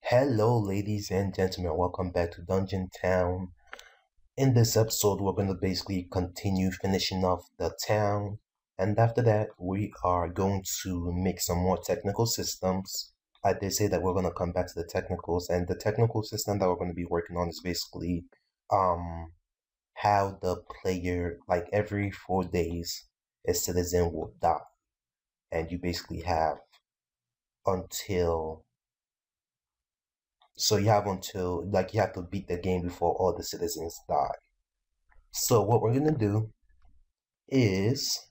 Hello, ladies and gentlemen. Welcome back to Dungeon Town. In this episode, we're going to basically continue finishing off the town. And after that, we are going to make some more technical systems. I did say that we're going to come back to the technicals. And the technical system that we're going to be working on is basically um, how the player, like every 4 days, a citizen will die. And you basically have until you have to beat the game before all the citizens die. So what we're gonna do is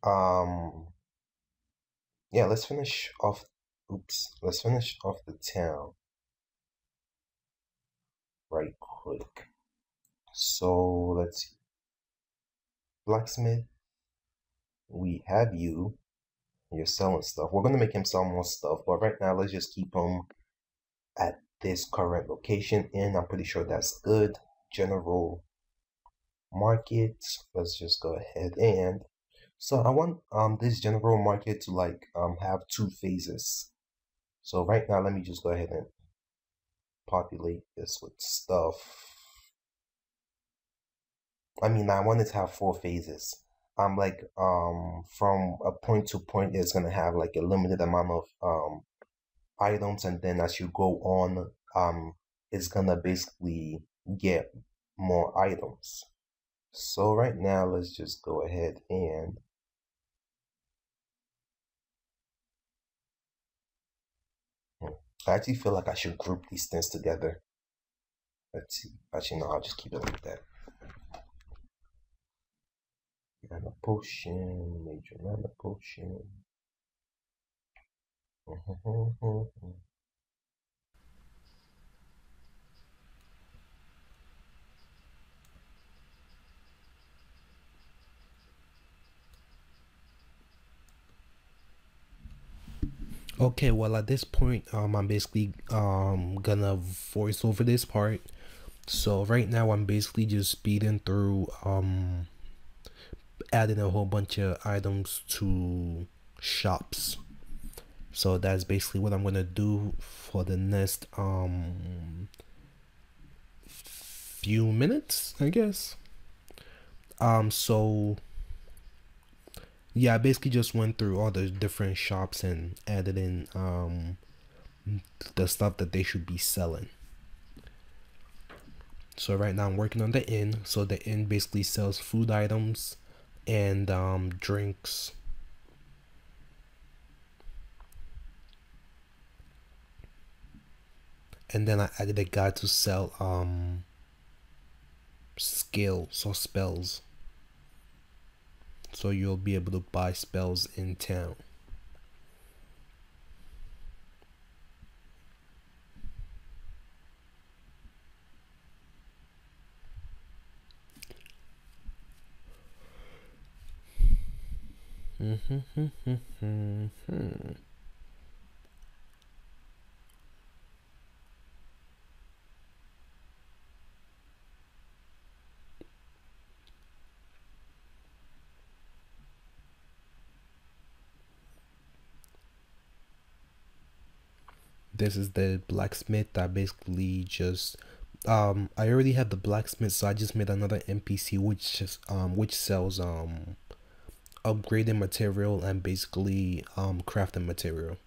um yeah, let's finish off the town right quick. So let's see. Blacksmith, we have you. You're selling stuff. We're gonna make him sell more stuff, but right now let's just keep him at this current location and I'm pretty sure that's good. General market. Let's just go ahead and so I want this general market to have two phases. So right now let me just go ahead and populate this with stuff. I want it to have four phases. From a point to point it's gonna have like a limited amount of items, and then as you go on it's gonna basically get more items. So right now let's just go ahead and I actually feel like I should group these things together. Let's see. Actually, no, I'll just keep it like that. Mana potion, major mana potion. Okay, well at this point, I'm basically gonna voice over this part. So right now I'm basically just speeding through adding a whole bunch of items to shops. So that's basically what I'm gonna do for the next few minutes, I guess. So yeah, I basically just went through all the different shops and added in the stuff that they should be selling. So right now I'm working on the inn. So the inn basically sells food items and drinks. And then I added a guy to sell skills or spells. So you'll be able to buy spells in town. This is the blacksmith. I basically just I already have the blacksmith, so I just made another NPC which sells upgrading material and basically crafting material.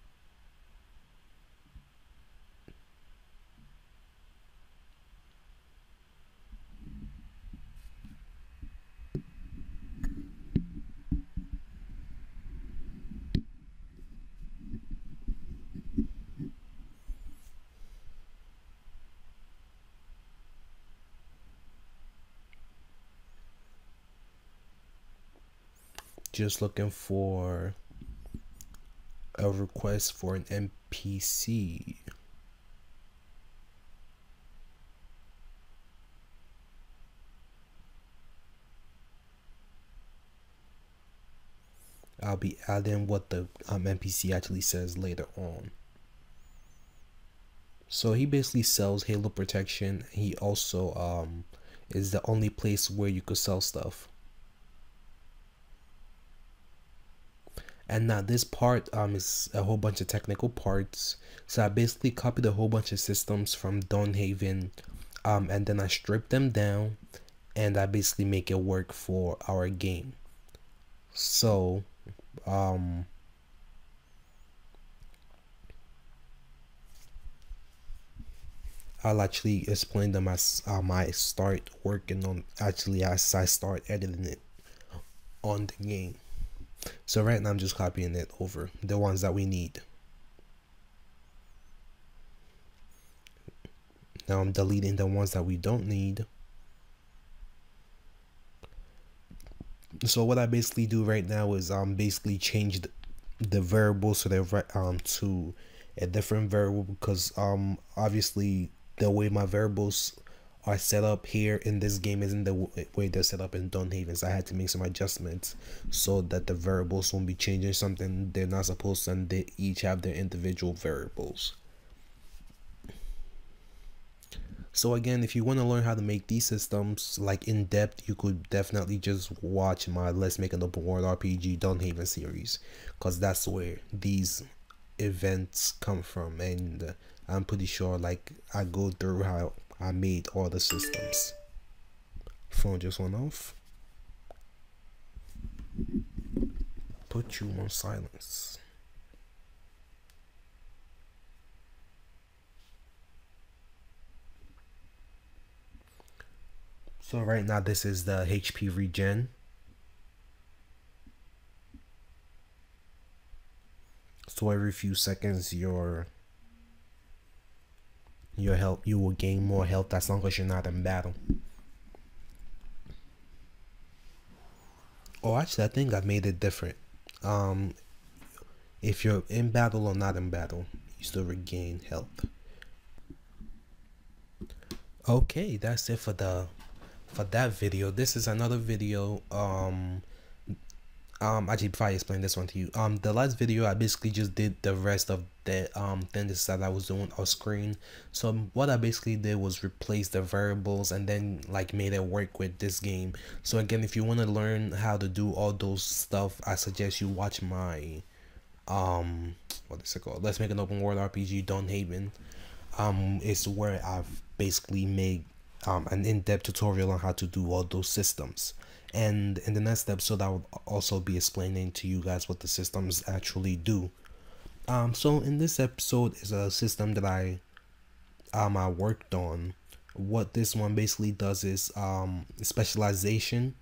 Just looking for a request for an NPC. I'll be adding what the NPC actually says later on. So he basically sells Halo protection. He also is the only place where you could sell stuff. And now this part is a whole bunch of technical parts. So I basically copied a whole bunch of systems from Dawnhaven, and then I stripped them down, and I basically make it work for our game. So I'll actually explain them as I start working on, actually as I start editing it on the game. So right now I'm just copying it over, the ones that we need. Now I'm deleting the ones that we don't need. So what I basically do right now is basically change the variable so they're to a different variable, because obviously the way my variables are set up here in this game isn't the way they're set up in Dawnhaven. So I had to make some adjustments so that the variables won't be changing something they're not supposed to, and they each have their individual variables. So again, if you want to learn how to make these systems like in depth, you could definitely just watch my Let's Make an Open World RPG Dawnhaven series, because that's where these events come from, and I'm pretty sure like I go through how I made all the systems. Phone just went off. Put you on silence. So right now this is the HP regen. So every few seconds your health, you will gain more health as long as you're not in battle. Oh, actually I think I made it different. If you're in battle or not in battle, you still regain health. Okay, that's it for that video. This is another video. Actually, before I explain this one to you, the last video I basically just did the rest of the things that I was doing off screen. So what I basically did was replace the variables and then like made it work with this game. So again, if you want to learn how to do all those stuff, I suggest you watch my what is it called, Let's Make an Open World RPG Dawnhaven. It's where I've basically made an in-depth tutorial on how to do all those systems. And in the next episode, I will also be explaining to you guys what the systems actually do. So in this episode is a system that I worked on. What this one basically does is specialization.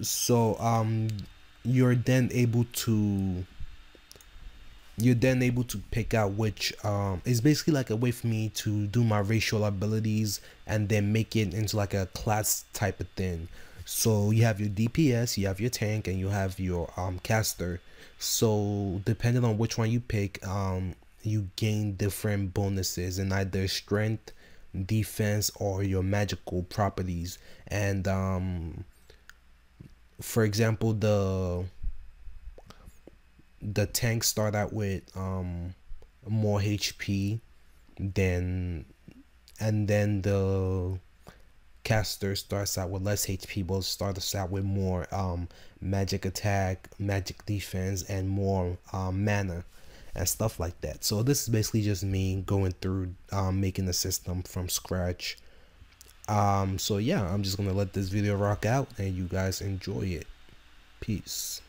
So you're then able to pick out which it's basically like a way for me to do my racial abilities and then make it into like a class type of thing. So you have your DPS, you have your tank, and you have your caster. So depending on which one you pick, you gain different bonuses in either strength, defense, or your magical properties. And for example, the tanks start out with more HP than, and then the caster starts out with less HP, but starts out with more magic attack, magic defense, and more mana and stuff like that. So this is basically just me going through making the system from scratch. So yeah, I'm just gonna let this video rock out and you guys enjoy it. Peace.